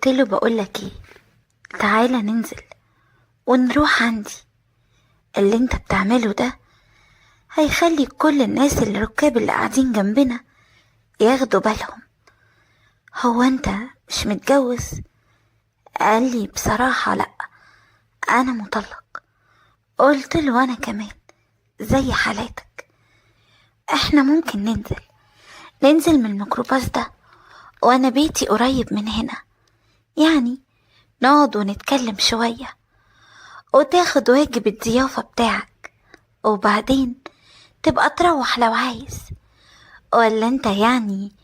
قلت له بقولك ايه، تعالى ننزل ونروح عندي. اللي انت بتعمله ده هيخلي كل الناس الركاب اللي قاعدين جنبنا ياخدوا بالهم. هو انت مش متجوز؟ قال لي بصراحة لا، انا مطلق. قلت له انا كمان زي حالاتك. احنا ممكن ننزل من الميكروباص ده، وانا بيتي قريب من هنا، يعني نقعد ونتكلم شوية وتاخد واجب الضيافة بتاعك، وبعدين تبقى تروح لو عايز. ولا انت يعني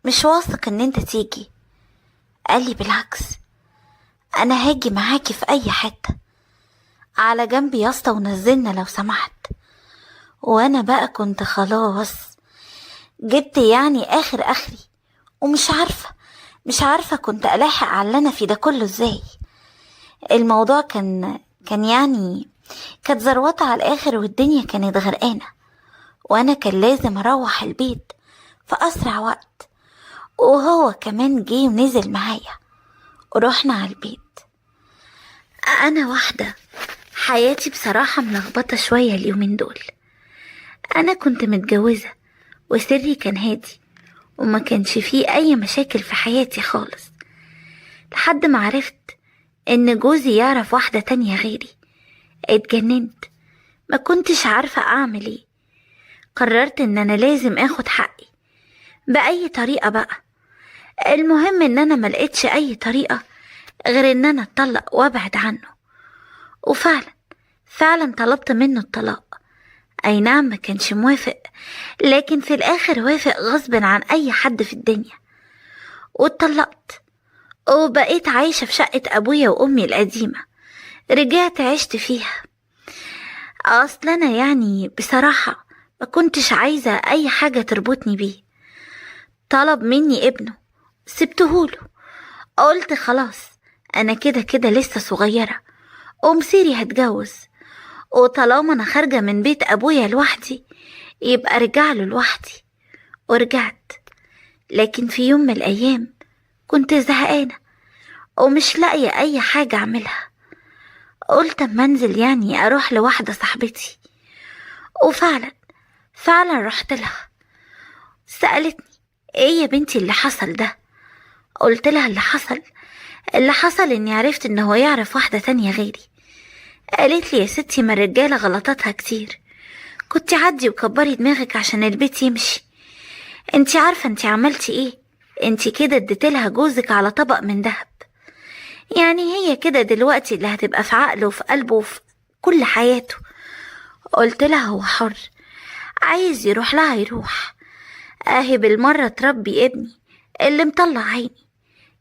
مش واثق ان انت تيجي؟ قال لي بالعكس، انا هاجي معاكي في اي حتة. على جنب يا اسطى ونزلنا لو سمحت. وانا بقى كنت خلاص جبت يعني اخري، ومش عارفة كنت الاحق على اللي انا في ده كله ازاي. الموضوع كان يعني كانت زروطة على الاخر، والدنيا كانت غرقانة، وانا كان لازم اروح البيت في اسرع وقت. وهو كمان جه ونزل معايا ورحنا على البيت. انا واحدة حياتي بصراحة ملخبطة شوية اليومين دول. انا كنت متجوزة وسري كان هادي، وما كانش فيه اي مشاكل في حياتي خالص، لحد ما عرفت ان جوزي يعرف واحدة تانية غيري. اتجننت، ما كنتش عارفة اعمل ايه. قررت ان انا لازم اخد حقي بأي طريقة بقى. المهم ان انا ملقتش اي طريقة غير ان انا اتطلق وابعد عنه. وفعلا طلبت منه الطلاق. اي نعم ما كانش موافق، لكن في الاخر وافق غصب عن اي حد في الدنيا، واتطلقت. وبقيت عايشة في شقة ابويا وامي القديمة. رجعت عشت فيها. اصل انا يعني بصراحة ما كنتش عايزة اي حاجة تربطني بيه. طلب مني ابنه، سبتهوله. قلت خلاص، انا كده كده لسه صغيرة ومصيري هتجوز، وطالما انا خارجة من بيت ابويا لوحدي يبقى رجعله لوحدي. ورجعت، لكن في يوم من الايام كنت زهقانة ومش لاقية اي حاجة اعملها. قلت اما انزل يعني اروح لواحدة صاحبتي. وفعلا رحت لها. سألتني ايه يا بنتي اللي حصل ده؟ قلت لها اللي حصل اني عرفت ان هو يعرف واحدة تانية غيري. قالت لي يا ستي، ما الرجالة غلطاتها كتير، كنت عدي وكبري دماغك عشان البيت يمشي. انتي عارفة انتي عملتي ايه؟ انتي كده اديتلها جوزك على طبق من دهب. يعني هي كده دلوقتي اللي هتبقى في عقله وفي قلبه وفي كل حياته. قلت لها هو حر، عايز يروح لها يروح. اهي بالمرة تربي ابني اللي مطلع عيني.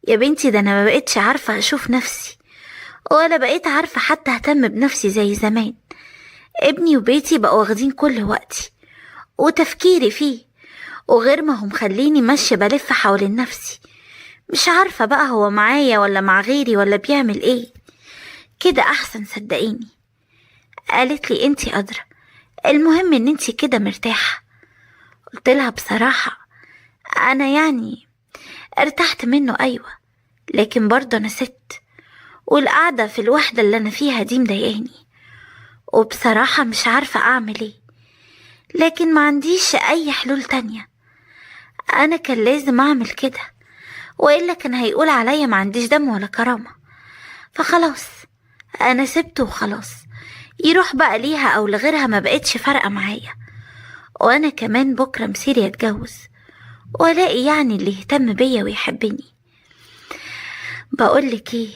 يا بنتي ده انا ما بقيتش عارفة اشوف نفسي، ولا بقيت عارفة حتى اهتم بنفسي زي زمان. ابني وبيتي بقوا واخدين كل وقتي وتفكيري فيه، وغير ما هم خليني ماشية بلف حول نفسي. مش عارفة بقى هو معايا ولا مع غيري ولا بيعمل ايه. كده احسن صدقيني. قالت لي انتي أدرى، المهم ان انتي كده مرتاحة. قلت لها بصراحة انا يعني ارتحت منه، ايوه، لكن برضه انا ست، والقعدة في الوحدة اللي انا فيها دي مضايقاني، وبصراحة مش عارفة اعمل ايه. لكن ما عنديش اي حلول تانية. انا كان لازم اعمل كده، وإلا كان هيقول عليا ما عنديش دم ولا كرامة. فخلاص انا سبته وخلاص، يروح بقى ليها او لغيرها ما بقتش فارقة معايا. وانا كمان بكرة مصيري اتجوز والاقي يعني اللي يهتم بيا ويحبني. بقولك ايه،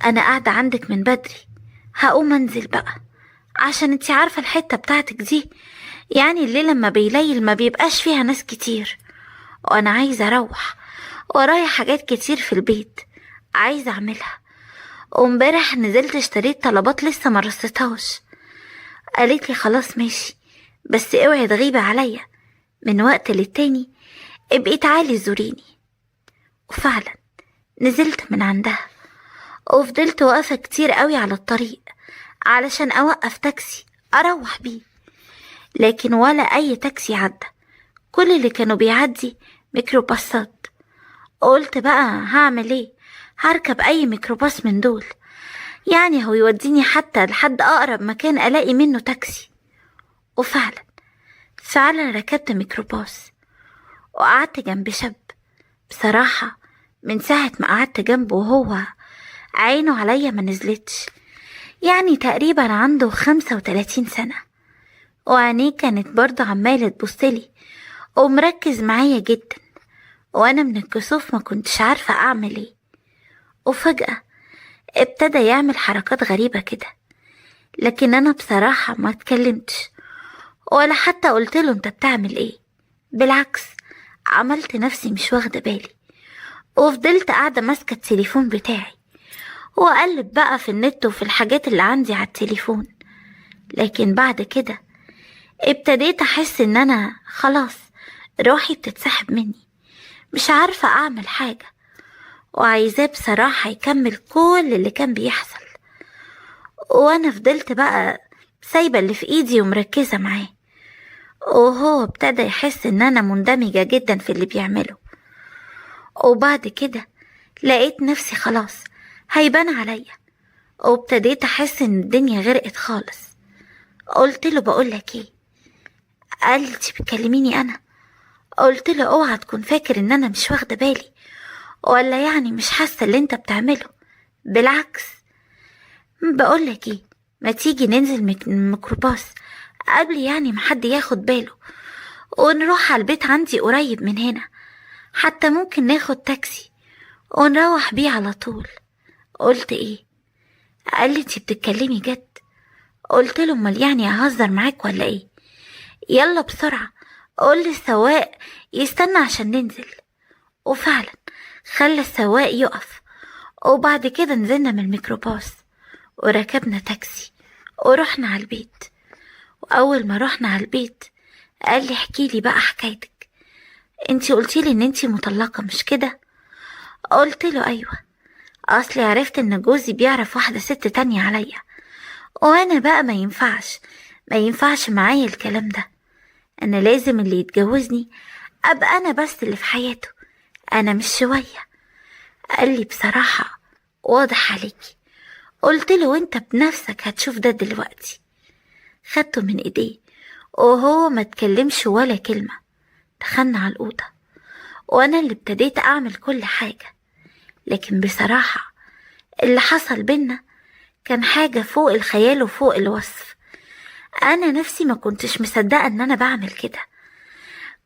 انا قاعدة عندك من بدري، هقوم انزل بقى، عشان انتي عارفة الحتة بتاعتك دي يعني الليل لما بيليل ما بيبقاش فيها ناس كتير، وانا عايزة اروح، ورايا حاجات كتير في البيت عايزة اعملها. وامبارح نزلت اشتريت طلبات لسه ما رصيتهاش. قالت لي خلاص ماشي، بس اوعي تغيبي عليا، من وقت للتاني ابقي تعالي زوريني. وفعلا نزلت من عندها، وفضلت واقفة كتير قوي على الطريق علشان اوقف تاكسي اروح بيه، لكن ولا اي تاكسي عدى. كل اللي كانوا بيعدي ميكروباصات. قلت بقى هعمل ايه، هركب اي ميكروباص من دول، يعني هو يوديني حتى لحد اقرب مكان الاقي منه تاكسي. وفعلا ركبت ميكروباص وقعدت جنب شاب. بصراحة من ساعة ما قعدت جنبه وهو عينه عليا ما نزلتش، يعني تقريبا عنده 35 سنة، وعينيه كانت برضه عمالة تبصلي ومركز معايا جدا، وانا من الكسوف ما كنتش عارفة اعمل ايه. وفجأة ابتدى يعمل حركات غريبة كده، لكن انا بصراحة ما اتكلمتش ولا حتى قلت له انت بتعمل ايه. بالعكس، عملت نفسي مش واخدة بالي وفضلت قاعدة ماسكة التليفون بتاعي وأقلب بقى في النت وفي الحاجات اللي عندي على التليفون. لكن بعد كده ابتديت أحس إن أنا خلاص روحي بتتسحب مني، مش عارفة أعمل حاجة، وعايزاه بصراحة يكمل كل اللي كان بيحصل. وأنا فضلت بقى سايبة اللي في إيدي ومركزة معاه، وهو ابتدى يحس إن أنا مندمجة جدا في اللي بيعمله. وبعد كده لقيت نفسي خلاص هيبان عليا، وابتديت احس ان الدنيا غرقت خالص. قلت له بقولك ايه؟ قال لي انتي بتكلميني انا؟ قلت له اوعى تكون فاكر ان انا مش واخده بالي، ولا يعني مش حاسه اللي انت بتعمله. بالعكس، بقولك ايه، ما تيجي ننزل من الميكروباص قبل يعني ما حد ياخد باله، ونروح على البيت عندي قريب من هنا، حتى ممكن ناخد تاكسي ونروح بيه على طول. قلت ايه؟ قال لي انتي بتتكلمي جد؟ قلت له امال يعني اهزر معاك ولا ايه؟ يلا بسرعة قول للسواق يستنى عشان ننزل. وفعلا خلى السواق يقف، وبعد كده نزلنا من الميكروباص وركبنا تاكسي ورحنا على البيت. واول ما رحنا على البيت قال لي احكيلي بقى حكايتك، انتي قلتيلي ان انتي مطلقة مش كده؟ قلت له ايوه، اصلي عرفت ان جوزي بيعرف واحدة ست تانية عليا، وانا بقى ما ينفعش معايا الكلام ده. انا لازم اللي يتجوزني ابقى انا بس اللي في حياته، انا مش شوية. قال لي بصراحة واضح عليكي. قلت له وانت بنفسك هتشوف ده دلوقتي. خدته من ايديه وهو ما تكلمش ولا كلمة. دخلنا على الأوضة وانا اللي ابتديت اعمل كل حاجة، لكن بصراحة اللي حصل بينا كان حاجة فوق الخيال وفوق الوصف. انا نفسي ما كنتش مصدقة ان انا بعمل كده.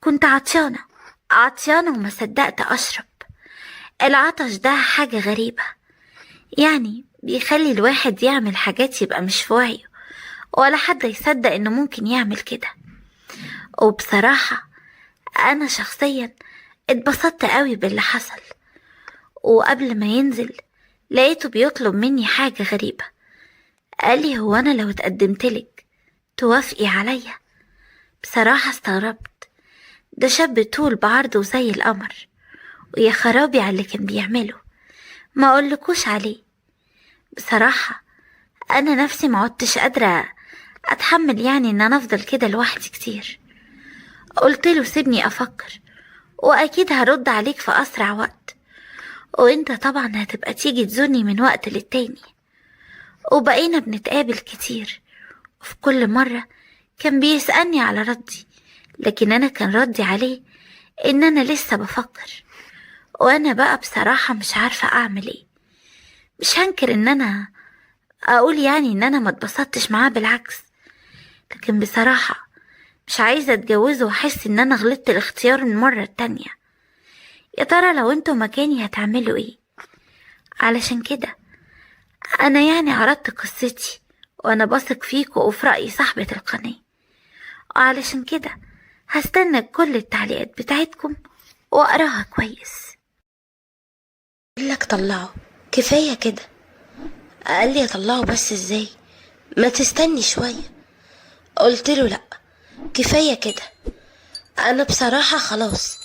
كنت عطشانة وما صدقت اشرب. العطش ده حاجة غريبة، يعني بيخلي الواحد يعمل حاجات يبقى مش في وعيه، ولا حد يصدق انه ممكن يعمل كده. وبصراحة انا شخصيا اتبسطت قوي باللي حصل. وقبل ما ينزل لقيته بيطلب مني حاجة غريبة. قال لي هو انا لو اتقدمتلك توافقي عليا؟ بصراحة استغربت، ده شاب طول بعرضه زي القمر، ويا خرابي على اللي كان بيعمله ما اقولكوش عليه. بصراحة انا نفسي ما عدتش قادرة اتحمل يعني ان انا افضل كده لوحدي كتير. قلت له سيبني افكر، واكيد هرد عليك في اسرع وقت، وانت طبعا هتبقى تيجي تزورني من وقت للتاني. وبقينا بنتقابل كتير، وفي كل مرة كان بيسألني على ردي، لكن انا كان ردي عليه ان انا لسه بفكر. وانا بقى بصراحة مش عارفة اعمل ايه. مش هنكر ان انا اقول يعني ان انا ما اتبسطتش معاه، بالعكس، لكن بصراحة مش عايزة اتجوزه واحس ان انا غلطت الاختيار المرة التانية. يا ترى لو انتوا مكاني هتعملوا ايه؟ علشان كده انا يعني عرضت قصتي، وانا بثق فيكوا وفي رأي صاحبة القناة، وعلشان كده هستنى كل التعليقات بتاعتكم واقراها كويس. لك طلعه، كفاية كده. قال لي اطلعه بس ازاي؟ ما تستني شوية. قلت له لا، كفاية كده، انا بصراحة خلاص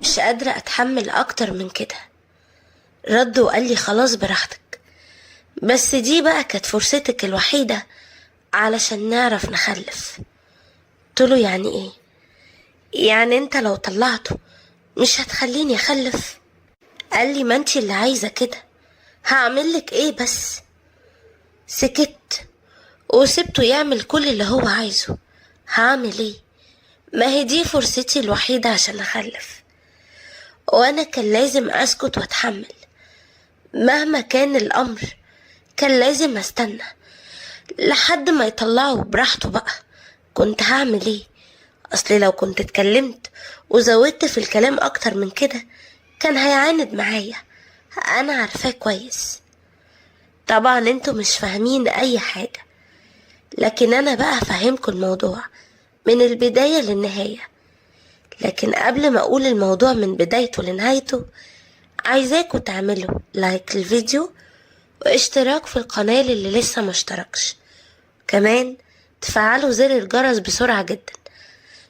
مش قادرة اتحمل اكتر من كده. رد وقال لي خلاص براحتك، بس دي بقى كانت فرصتك الوحيدة علشان نعرف نخلف. قلت له يعني ايه؟ يعني انت لو طلعته مش هتخليني اخلف؟ قال لي ما انتي اللي عايزة كده، هعملك ايه بس؟ سكت وسبته يعمل كل اللي هو عايزه. هعمل ايه؟ ما هي دي فرصتي الوحيدة عشان اخلف، وانا كان لازم اسكت واتحمل. مهما كان الامر كان لازم استنى لحد ما يطلعه براحته بقى. كنت هعمل ايه؟ اصل لو كنت اتكلمت وزودت في الكلام اكتر من كده كان هيعاند معايا. انا عارفاه كويس. طبعا انتوا مش فاهمين اي حاجة، لكن انا بقى فاهمكم الموضوع من البداية للنهاية. لكن قبل ما اقول الموضوع من بدايته لنهايته، عايزاكم تعملوا لايك للفيديو واشتراك في القناة اللي لسه ما اشتركش. كمان تفعلوا زر الجرس بسرعة جدا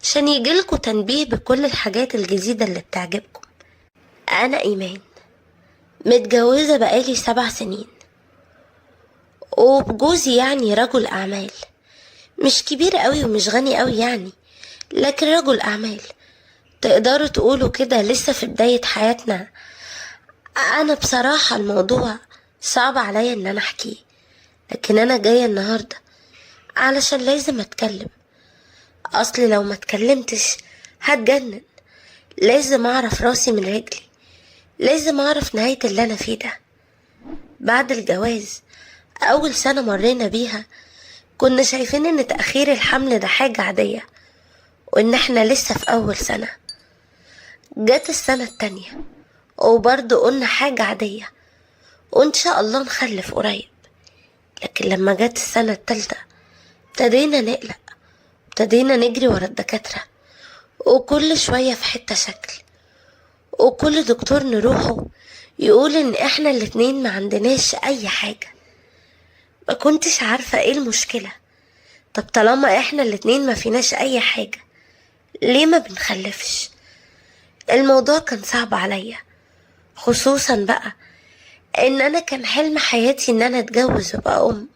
عشان يجيلكوا تنبيه بكل الحاجات الجديدة اللي بتعجبكم. انا ايمان، متجوزة بقالي 7 سنين، وبجوزي يعني رجل اعمال، مش كبير قوي ومش غني قوي يعني، لكن رجل اعمال. تقدروا تقولوا كده لسه في بداية حياتنا. انا بصراحة الموضوع صعب عليا ان انا احكيه، لكن انا جاية النهاردة علشان لازم اتكلم. اصل لو ما اتكلمتش هتجنن. لازم اعرف راسي من رجلي، لازم اعرف نهاية اللي انا فيه ده. بعد الجواز اول سنة مرينا بيها كنا شايفين ان تأخير الحمل ده حاجة عادية، وان احنا لسه في اول سنة. جت السنة التانية وبرضه قلنا حاجة عادية، وان شاء الله نخلف قريب. لكن لما جت السنة التالتة ابتدينا نقلق، ابتدينا نجري ورا الدكاترة، وكل شوية في حتة شكل، وكل دكتور نروحه يقول ان احنا الاتنين ما عندناش اي حاجة. ما كنتش عارفة ايه المشكلة. طب طالما احنا الاتنين ما فيناش اي حاجة، ليه ما بنخلفش؟ الموضوع كان صعب عليا، خصوصا بقى ان انا كان حلم حياتي ان انا اتجوز وابقى ام.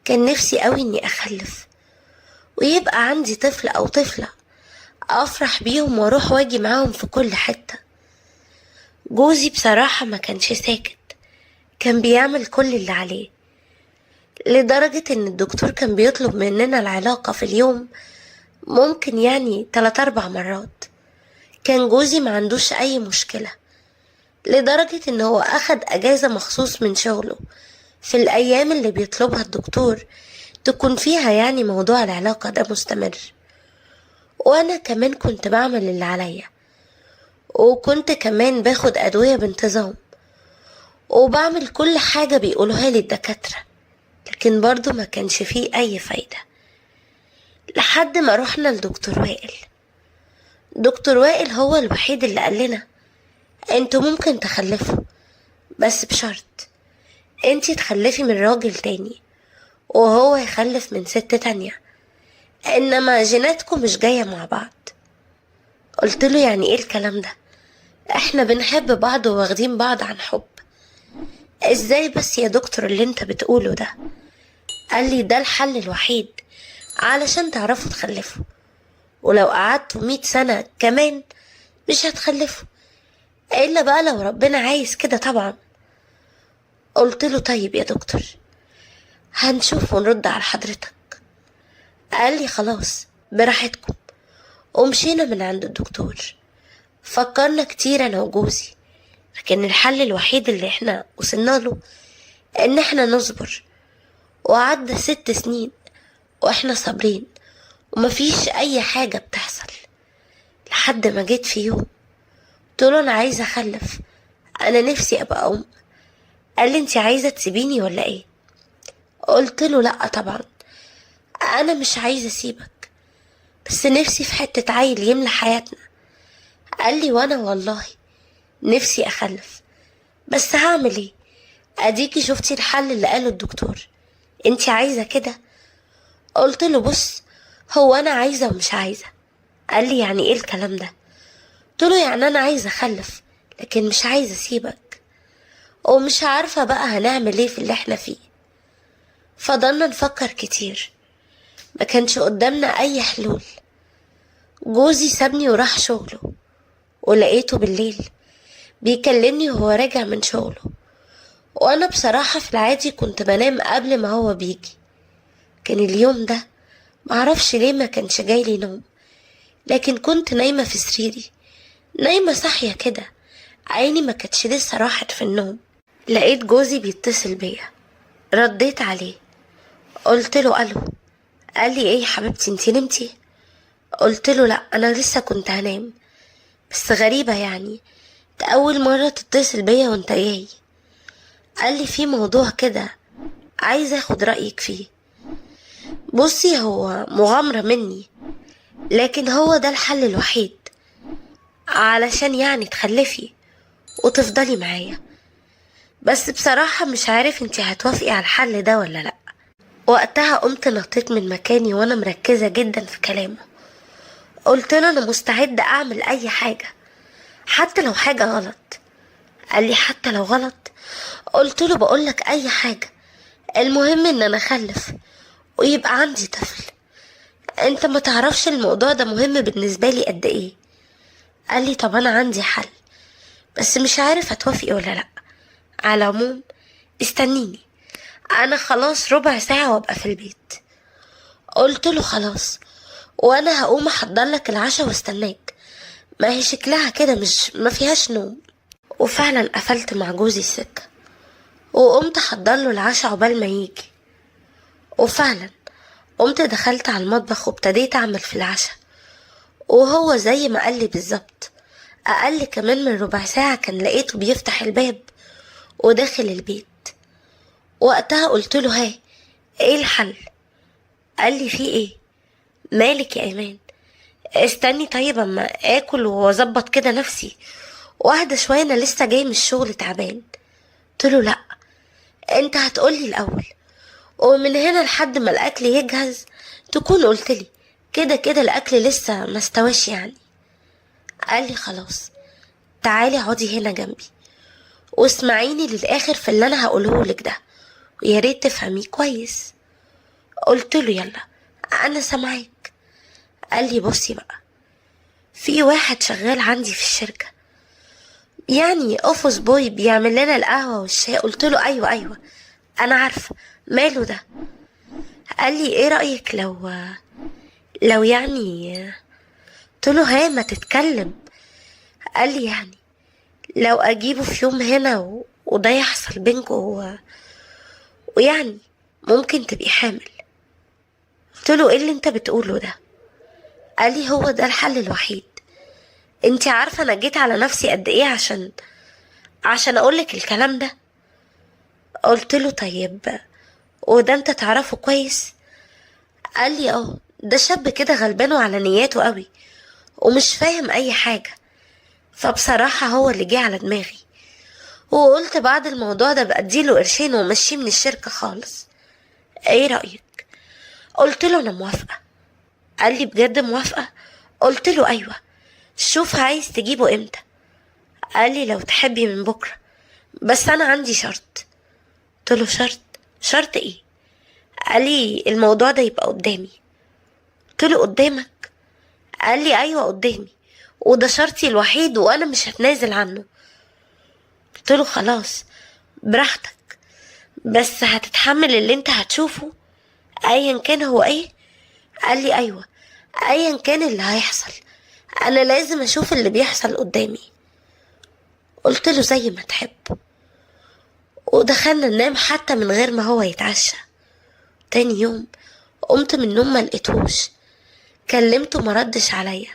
كان نفسي قوي اني اخلف ويبقى عندي طفل او طفلة افرح بيهم واروح واجي معاهم في كل حتة. جوزي بصراحة ما كانش ساكت، كان بيعمل كل اللي عليه، لدرجة ان الدكتور كان بيطلب مننا العلاقة في اليوم ممكن يعني 3-4 مرات. كان جوزي ما عندوش اي مشكلة، لدرجة ان هو اخد اجازة مخصوص من شغله في الايام اللي بيطلبها الدكتور تكون فيها يعني موضوع العلاقة ده مستمر. وانا كمان كنت بعمل اللي عليا، وكنت كمان باخد ادوية بانتظام، وبعمل كل حاجة بيقولوها لي الدكاترة، لكن برضو ما كانش فيه اي فايدة. لحد ما رحنا لدكتور وائل. دكتور وائل هو الوحيد اللي قال لنا انتوا ممكن تخلفوا، بس بشرط انتي تخلفي من راجل تاني وهو يخلف من ست تانية، انما جيناتكم مش جاية مع بعض. قلت له يعني ايه الكلام ده؟ احنا بنحب بعض وواخدين بعض عن حب. ازاي بس يا دكتور اللي انت بتقوله ده؟ قال لي ده الحل الوحيد علشان تعرفوا تخلفوا، ولو قعدتوا 100 سنة كمان مش هتخلفوا، الا بقى لو ربنا عايز كده طبعا. قلت له طيب يا دكتور هنشوف ونرد على حضرتك. قال لي خلاص براحتكم، ومشينا من عند الدكتور. فكرنا كتير انا وجوزي، لكن الحل الوحيد اللي احنا وصلنا له ان احنا نصبر. وعدى 6 سنين واحنا صابرين ومفيش اي حاجة بتحصل، لحد ما جيت في يوم قلت له انا عايزة اخلف، انا نفسي ابقى ام. قال لي انتي عايزة تسيبيني ولا ايه؟ قلت له لا طبعا، انا مش عايزة اسيبك، بس نفسي في حتة عيل يملى حياتنا. قال لي وانا والله نفسي اخلف، بس هعمل ايه؟ اديكي شفتي الحل اللي قاله الدكتور، انتي عايزة كده. قلت له بص، هو انا عايزة ومش عايزة. قال لي يعني ايه الكلام ده؟ قلت له يعني انا عايزة اخلف لكن مش عايزة اسيبك، ومش عارفة بقى هنعمل ايه في اللي احنا فيه. فضلنا نفكر كتير، ما كانش قدامنا اي حلول. جوزي سابني وراح شغله، ولقيته بالليل بيكلمني وهو راجع من شغله، وانا بصراحة في العادي كنت بنام قبل ما هو بيجي. كان اليوم ده معرفش ليه ما كانش جايلي نوم، لكن كنت نايمة في سريري، نايمة صاحية كده، عيني ما كانتش لسه راحت في النوم. لقيت جوزي بيتصل بيا، رديت عليه، قلت له الو. قال لي ايه يا حبيبتي، انتي نمتي؟ قلت له لا، انا لسه كنت هنام، بس غريبة يعني ده اول مرة تتصل بيا وانت جاي. قال لي في موضوع كده عايز اخد رأيك فيه. بصي، هو مغامرة مني، لكن هو ده الحل الوحيد علشان يعني تخلفي وتفضلي معايا. بس بصراحة مش عارف انتي هتوافقي على الحل ده ولا لا. وقتها قمت نطيت من مكاني وانا مركزة جدا في كلامه. قلت له انا مستعدة اعمل اي حاجة، حتى لو حاجة غلط. قال لي حتى لو غلط؟ قلت له بقولك اي حاجة، المهم ان انا اخلف ويبقى عندي طفل. انت ما تعرفش الموضوع ده مهم بالنسبة لي قد ايه. قال لي طب انا عندي حل، بس مش عارف هتوافقي ولا لا. على العموم استنيني، انا خلاص ربع ساعة وابقى في البيت. قلت له خلاص، وانا هقوم احضر لك العشاء واستناك، ما هي شكلها كده مش ما فيهاش نوم. وفعلا قفلت مع جوزي السكة وقمت احضر له العشاء عقبال ما يجي. وفعلا قمت دخلت على المطبخ وابتديت اعمل في العشاء، وهو زي ما قال لي بالظبط. اقل كمان من ربع ساعة كان لقيته بيفتح الباب وداخل البيت. وقتها قلت له ها، ايه الحل؟ قال لي في ايه؟ مالك يا ايمان؟ استني طيب اما اكل واظبط كده نفسي واهدى شويه، انا لسه جاي من الشغل تعبان. قلت له لا، انت هتقولي الاول، ومن هنا لحد ما الاكل يجهز تكون قلتلي. كده كده الاكل لسه ما استواش يعني. قال لي خلاص، تعالي اقعدي هنا جنبي واسمعيني للاخر في اللي انا هقوله لك ده، ويا ريت تفهميه كويس. قلت له يلا انا سامعاك. قال لي بصي بقى، في واحد شغال عندي في الشركة، يعني اوفيس بوي، بيعمل لنا القهوة والشاي. قلت له ايوه انا عارفة، ماله ده؟ قال لي ايه رأيك لو يعني. قلت له ها ما تتكلم. قال لي يعني لو اجيبه في يوم هنا وده يحصل بينكوا ويعني ممكن تبقي حامل. قلت له ايه اللي انت بتقوله ده؟ قال لي هو ده الحل الوحيد. انتي عارفة انا جيت على نفسي قد ايه عشان اقولك الكلام ده. قلت له طيب وده انت تعرفه كويس؟ قال لي ده شاب كده غلبان وعلى نياته قوي ومش فاهم اي حاجة، فبصراحة هو اللي جه على دماغي، وقلت بعد الموضوع ده بأديله قرشين ومشيه من الشركة خالص. ايه رأيك؟ قلت له انا موافقة. قال لي بجد موافقة؟ قلت له ايوه. شوف عايز تجيبه امتى؟ قال لي لو تحبي من بكرة، بس انا عندي شرط. قلت له شرط ايه؟ قال لي الموضوع ده يبقى قدامي. قلت له قدامك؟ قال لي ايوه قدامي، وده شرطي الوحيد وانا مش هتنازل عنه. قلت له خلاص براحتك، بس هتتحمل اللي انت هتشوفه ايا كان هو ايه؟ قال لي ايوه، ايا كان اللي هيحصل انا لازم اشوف اللي بيحصل قدامي. قلت له زي ما تحب. ودخلنا ننام حتى من غير ما هو يتعشى. تاني يوم قمت من النوم ما لقيتهوش، كلمته ما ردش عليا.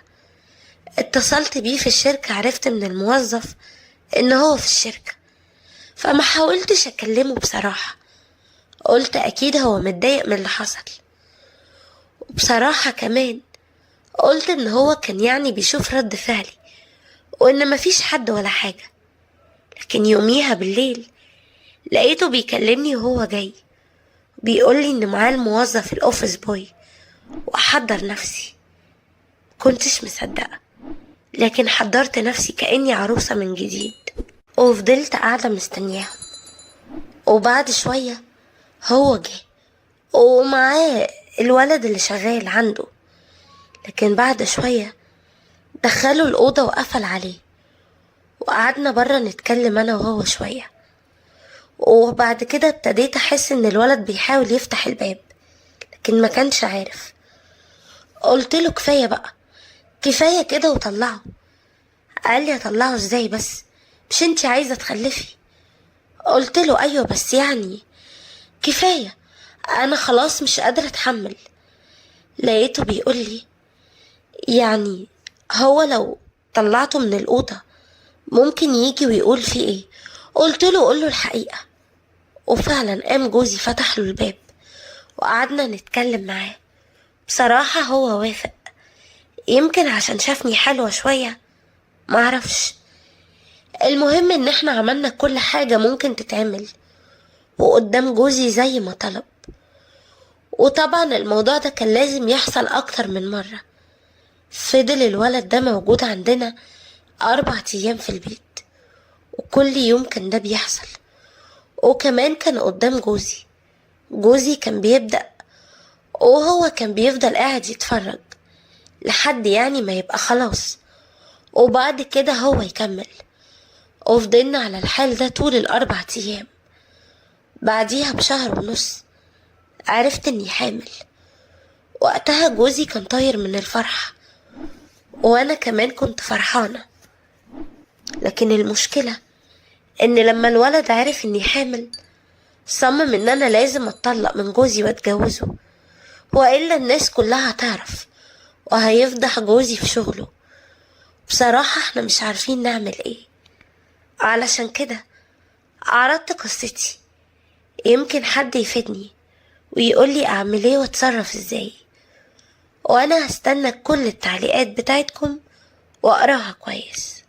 اتصلت بيه في الشركة، عرفت من الموظف ان هو في الشركة، فما حاولتش اكلمه بصراحة، قلت اكيد هو متضايق من اللي حصل. وبصراحة كمان قلت ان هو كان يعني بيشوف رد فعلي وان مفيش حد ولا حاجة. لكن يوميها بالليل لقيته بيكلمني وهو جاي بيقولي ان معاه الموظف الاوفيس بوي واحضر نفسي. كنتش مصدقة، لكن حضرت نفسي كأني عروسة من جديد وفضلت قاعدة مستنياهم. وبعد شوية هو جه ومعاه الولد اللي شغال عنده، لكن بعد شوية دخله الأوضة وقفل عليه، وقعدنا برا نتكلم أنا وهو شوية. وبعد كده ابتديت احس ان الولد بيحاول يفتح الباب، لكن ما كانش عارف. قلت له كفاية بقى، كفاية كده وطلعه. قال لي اطلعه ازاي بس؟ مش انتي عايزة تخلفي؟ قلت له ايوه بس يعني كفاية، انا خلاص مش قادرة اتحمل. لقيته بيقول لي يعني هو لو طلعته من الأوضة ممكن يجي ويقول فيه ايه؟ قلت له قول له الحقيقة. وفعلا قام جوزي فتح له الباب وقعدنا نتكلم معاه. بصراحة هو وافق، يمكن عشان شافني حلوة شوية، معرفش. المهم ان احنا عملنا كل حاجة ممكن تتعمل وقدام جوزي زي ما طلب. وطبعا الموضوع ده كان لازم يحصل اكتر من مرة. فضل الولد ده موجود عندنا 4 أيام في البيت، وكل يوم كان ده بيحصل. وكمان كان قدام جوزي كان بيبدأ، وهو كان بيفضل قاعد يتفرج لحد يعني ما يبقى خلاص، وبعد كده هو يكمل. وفضلنا على الحال ده طول ال4 أيام. بعديها بشهر ونص عرفت اني حامل. وقتها جوزي كان طاير من الفرحة، وانا كمان كنت فرحانة. لكن المشكلة ان لما الولد عرف اني حامل صمم ان انا لازم اتطلق من جوزي واتجوزه، والا الناس كلها هتعرف وهيفضح جوزي في شغله. بصراحة احنا مش عارفين نعمل ايه. علشان كده عرضت قصتي، يمكن حد يفيدني ويقولي اعمل ايه واتصرف ازاي. وانا هستنى كل التعليقات بتاعتكم واقراها كويس.